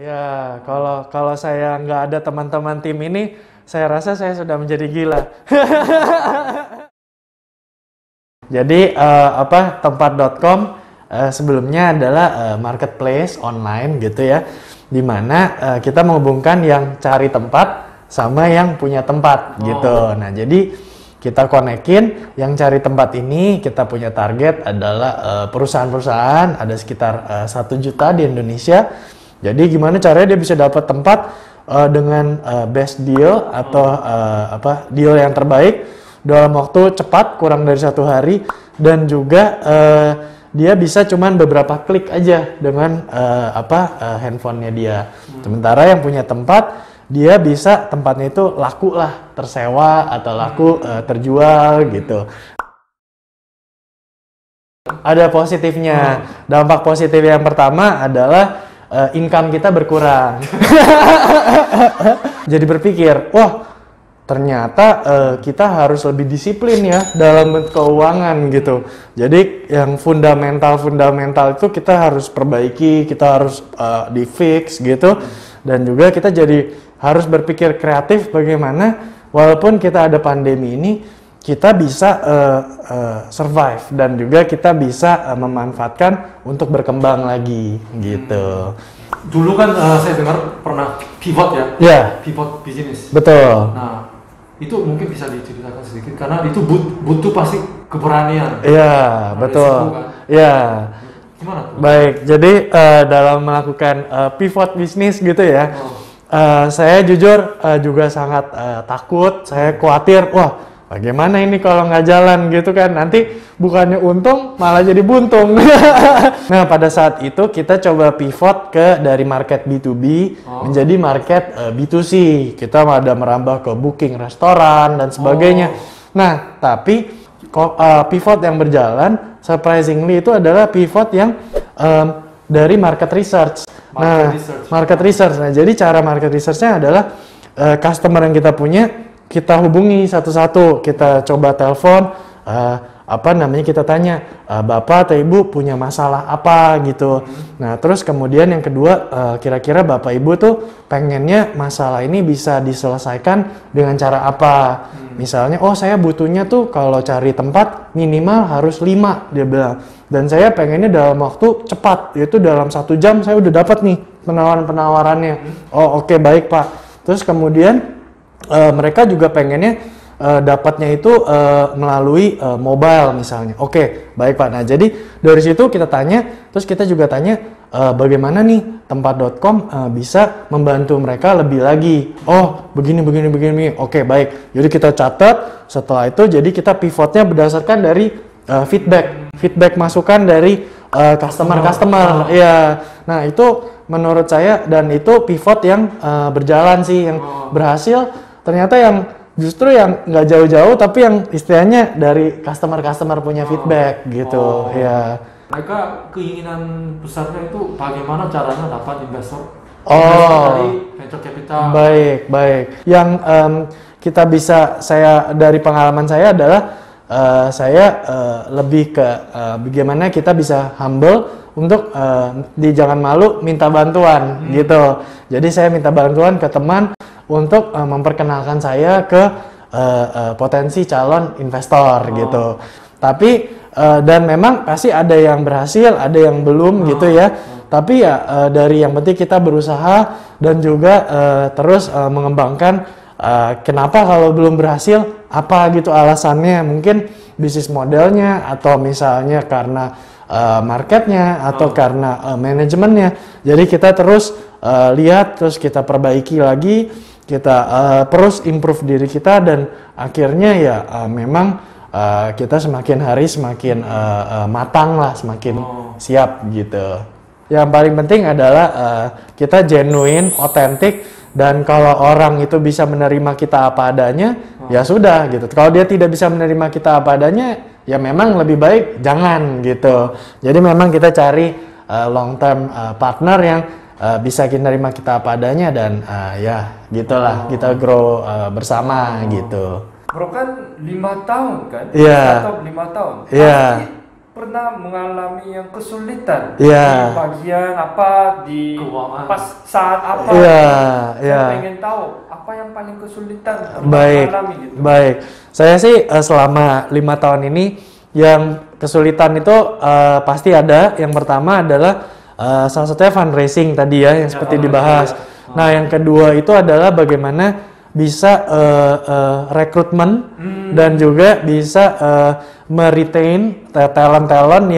Ya, kalau kalau saya nggak ada teman-teman tim ini, saya rasa saya sudah menjadi gila. Jadi tempat.com sebelumnya adalah marketplace online gitu ya, di mana kita menghubungkan yang cari tempat sama yang punya tempat gitu. Nah, jadi kita konekin yang cari tempat ini, kita punya target adalah perusahaan-perusahaan ada sekitar 1 juta di Indonesia. Jadi gimana caranya dia bisa dapat tempat dengan best deal atau deal yang terbaik dalam waktu cepat, kurang dari 1 hari, dan juga dia bisa cuman beberapa klik aja dengan handphonenya dia. Sementara yang punya tempat, dia bisa tempatnya itu laku lah, tersewa atau laku terjual gitu. Ada positifnya. Dampak positif yang pertama adalah income kita berkurang. Jadi berpikir, wah, ternyata kita harus lebih disiplin ya dalam keuangan gitu. Jadi yang fundamental itu kita harus perbaiki, kita harus di fix gitu. Dan juga kita jadi harus berpikir kreatif bagaimana walaupun kita ada pandemi ini, kita bisa survive dan juga kita bisa memanfaatkan untuk berkembang lagi gitu. Dulu kan saya dengar pernah pivot ya? Yeah. Pivot bisnis. Betul. Nah, itu mungkin bisa diceritakan sedikit karena itu butuh pasti keberanian. Iya, betul. Iya. Gimana tuh? Baik, jadi dalam melakukan pivot bisnis gitu ya, saya jujur juga sangat takut. Saya khawatir, wah, bagaimana ini kalau nggak jalan gitu kan, nanti bukannya untung malah jadi buntung. Nah, pada saat itu kita coba pivot dari market B2B menjadi market B2C. Kita ada merambah ke booking restoran dan sebagainya. Nah, tapi pivot yang berjalan surprisingly itu adalah pivot yang dari market research. Market research. Nah, jadi cara market research-nya adalah customer yang kita punya, kita hubungi satu-satu, kita coba telepon, kita tanya, Bapak atau Ibu punya masalah apa gitu. Nah, terus kemudian yang kedua, kira-kira Bapak Ibu tuh pengennya masalah ini bisa diselesaikan dengan cara apa? Misalnya, oh saya butuhnya tuh kalau cari tempat minimal harus 5, dia bilang. Dan saya pengennya dalam waktu cepat, yaitu dalam 1 jam saya udah dapat nih penawaran-penawarannya. Oh oke, baik Pak. Terus kemudian mereka juga pengennya dapatnya itu melalui mobile misalnya. Oke, baik Pak. Nah, jadi dari situ kita tanya, terus kita juga tanya bagaimana nih tempat.com bisa membantu mereka lebih lagi. Oh, begini. Oke, baik. Jadi kita catat, setelah itu jadi kita pivotnya berdasarkan dari feedback masukan dari customer. Iya. Nah, itu menurut saya dan itu pivot yang berjalan sih, yang berhasil. Ternyata yang justru yang nggak jauh-jauh tapi yang istilahnya dari customer punya feedback gitu. Ya. Mereka keinginan besarnya itu bagaimana caranya dapat investor? Dari venture capital. Baik. Yang dari pengalaman saya adalah saya lebih ke bagaimana kita bisa humble untuk jangan malu minta bantuan gitu. Jadi saya minta bantuan ke teman untuk memperkenalkan saya ke potensi calon investor gitu. Tapi dan memang pasti ada yang berhasil, ada yang belum gitu ya. Tapi ya dari yang penting kita berusaha dan juga terus mengembangkan kenapa kalau belum berhasil, apa gitu alasannya. Mungkin bisnis modelnya atau misalnya karena marketnya atau karena manajemennya. Jadi kita terus lihat, terus kita perbaiki lagi, kita terus improve diri kita dan akhirnya ya memang kita semakin hari semakin matang lah, semakin siap gitu. Yang paling penting adalah kita genuine, otentik, dan kalau orang itu bisa menerima kita apa adanya, ya sudah gitu. Kalau dia tidak bisa menerima kita apa adanya, ya memang lebih baik jangan gitu. Jadi memang kita cari long term partner yang bisa menerima kita apa adanya dan ya gitulah, kita grow bersama gitu. Bro kan 5 tahun kan? Iya. Atau 5 tahun. Iya. Pasti pernah mengalami yang kesulitan Iya. di bagian apa di Keuangan. pas saat apa? Iya, Saya iya. pengen tahu apa yang paling kesulitan pernah Baik, mengalami gitu. baik. Saya sih selama 5 tahun ini yang kesulitan itu pasti ada. Yang pertama adalah salah satunya fundraising tadi ya, yang seperti dibahas. Nah, yang kedua itu adalah bagaimana bisa rekrutmen dan juga bisa meretain talent-talent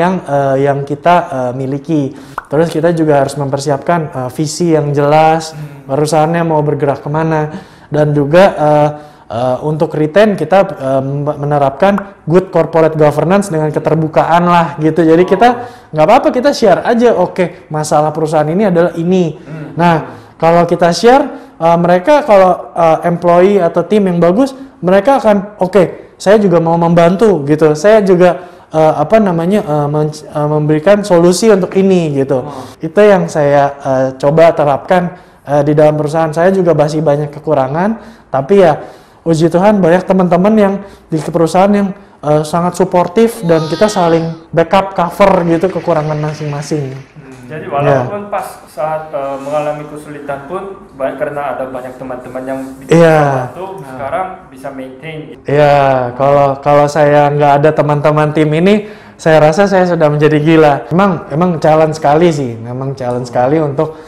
yang kita miliki. Terus kita juga harus mempersiapkan visi yang jelas, perusahaannya mau bergerak kemana, dan juga untuk retain kita menerapkan good corporate governance dengan keterbukaan lah gitu. Jadi kita nggak apa-apa, kita share aja. Oke, masalah perusahaan ini adalah ini. Nah, kalau kita share, mereka kalau employee atau tim yang bagus, mereka akan oke, saya juga mau membantu gitu. Saya juga memberikan solusi untuk ini gitu. Itu yang saya coba terapkan di dalam perusahaan. Saya juga masih banyak kekurangan, tapi ya puji Tuhan banyak teman-teman yang di perusahaan yang sangat suportif dan kita saling backup cover gitu kekurangan masing-masing. Jadi walaupun pas saat mengalami kesulitan pun karena ada banyak teman-teman yang bisa bantu, sekarang bisa maintain. Iya, kalau saya nggak ada teman-teman tim ini, saya rasa saya sudah menjadi gila. Emang challenge sekali sih, memang challenge sekali untuk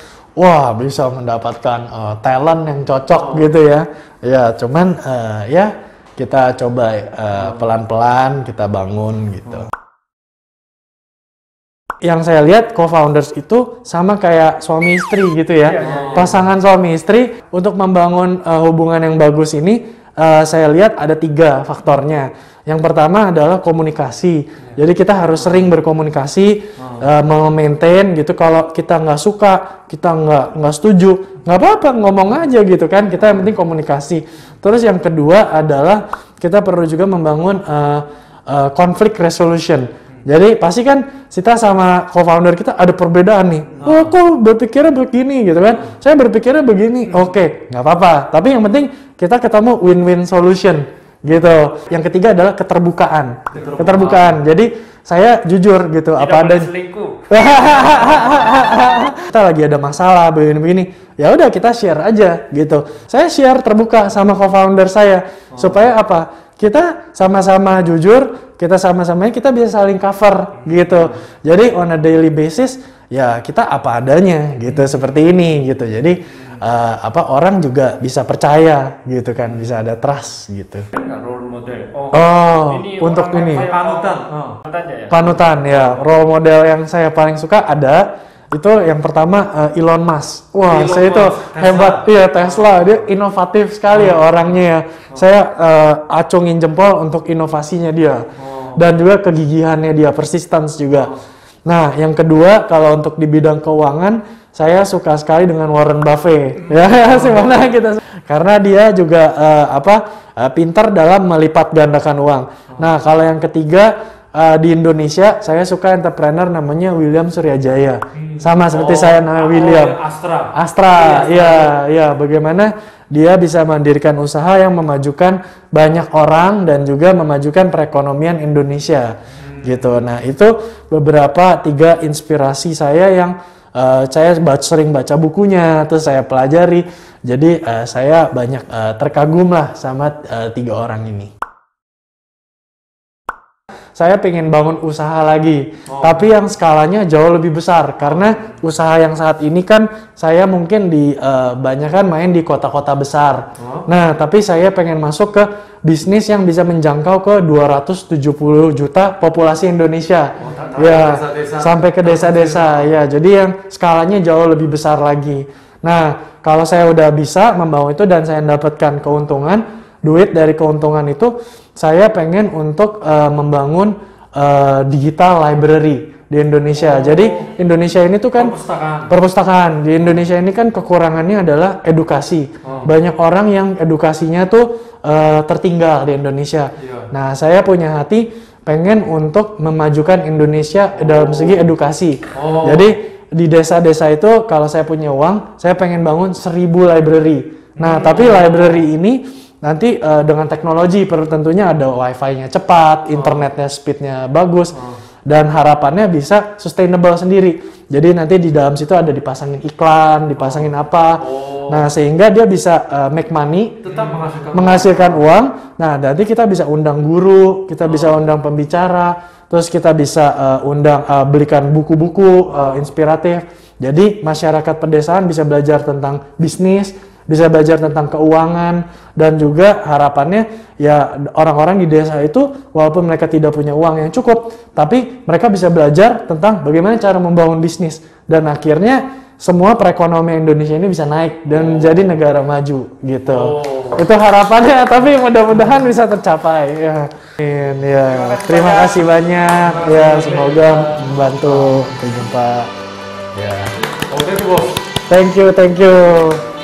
bisa mendapatkan talent yang cocok gitu ya. Ya, cuman ya kita coba pelan-pelan kita bangun gitu. Yang saya lihat co-founders itu sama kayak suami istri gitu ya. Pasangan suami istri untuk membangun hubungan yang bagus ini saya lihat ada 3 faktornya. Yang pertama adalah komunikasi. Jadi kita harus sering berkomunikasi, memaintain gitu. Kalau kita nggak suka, kita nggak setuju, nggak apa-apa, ngomong aja gitu kan. Kita yang penting komunikasi. Terus yang kedua adalah kita perlu juga membangun conflict resolution. Jadi pasti kan kita sama co-founder kita ada perbedaan nih. Kok berpikirnya begini gitu kan? Saya berpikirnya begini. Oke, nggak apa-apa. Tapi yang penting kita ketemu win-win solution gitu. Yang ketiga adalah keterbukaan. Jadi saya jujur gitu. Tidak apa adanya. selingkuh. Kita lagi ada masalah begini-begini. Ya udah kita share aja gitu. Saya share terbuka sama co-founder saya supaya apa? Kita sama-sama jujur, kita kita bisa saling cover gitu. Jadi on a daily basis ya kita apa adanya gitu, seperti ini gitu. Jadi orang juga bisa percaya gitu kan, bisa ada trust gitu. Role model. Ini untuk ini panutan ya. Role model yang saya paling suka ada itu yang pertama Elon Musk. Saya itu hebat ya, Tesla. Dia inovatif sekali ya orangnya ya. Saya acungin jempol untuk inovasinya dia. Dan juga kegigihannya dia, persistence juga. Nah, yang kedua kalau untuk di bidang keuangan, saya suka sekali dengan Warren Buffett. Ya, sebenarnya kita karena dia juga pintar dalam melipat gandakan uang. Nah, kalau yang ketiga di Indonesia, saya suka entrepreneur namanya William Suryajaya. Sama seperti saya namanya William. Astra. Iya. Bagaimana dia bisa mendirikan usaha yang memajukan banyak orang dan juga memajukan perekonomian Indonesia. Gitu. Nah, itu beberapa 3 inspirasi saya yang saya sering baca bukunya, terus saya pelajari. Jadi saya banyak terkagum lah sama 3 orang ini. Saya pengen bangun usaha lagi, tapi yang skalanya jauh lebih besar karena usaha yang saat ini kan saya mungkin banyak kan main di kota-kota besar. Nah, tapi saya pengen masuk ke bisnis yang bisa menjangkau ke 270 juta populasi Indonesia. Sampai ke desa-desa ya. Jadi yang skalanya jauh lebih besar lagi. Nah, kalau saya udah bisa membangun itu dan saya mendapatkan keuntungan, duit dari keuntungan itu, saya pengen untuk membangun digital library di Indonesia. Jadi Indonesia ini tuh kan perpustakaan. Di Indonesia ini kan kekurangannya adalah edukasi. Banyak orang yang edukasinya tuh tertinggal di Indonesia. Nah, saya punya hati pengen untuk memajukan Indonesia dalam segi edukasi. Jadi di desa-desa itu kalau saya punya uang, saya pengen bangun 1000 library. Nah, tapi library ini nanti dengan teknologi tentunya ada wifi-nya cepat, internetnya speed-nya bagus. dan harapannya bisa sustainable sendiri. Jadi nanti di dalam situ ada dipasangin iklan, dipasangin apa. Nah, sehingga dia bisa make money, tetap menghasilkan uang. Nah, nanti kita bisa undang guru, kita bisa undang pembicara, terus kita bisa belikan buku-buku inspiratif. Jadi masyarakat pedesaan bisa belajar tentang bisnis, bisa belajar tentang keuangan, dan juga harapannya ya orang-orang di desa itu walaupun mereka tidak punya uang yang cukup, tapi mereka bisa belajar tentang bagaimana cara membangun bisnis, dan akhirnya semua perekonomian Indonesia ini bisa naik dan jadi negara maju gitu. Itu harapannya, tapi mudah-mudahan bisa tercapai ya. Terima kasih banyak ya, semoga membantu. Sampai jumpa ya. Oke, bos. Thank you.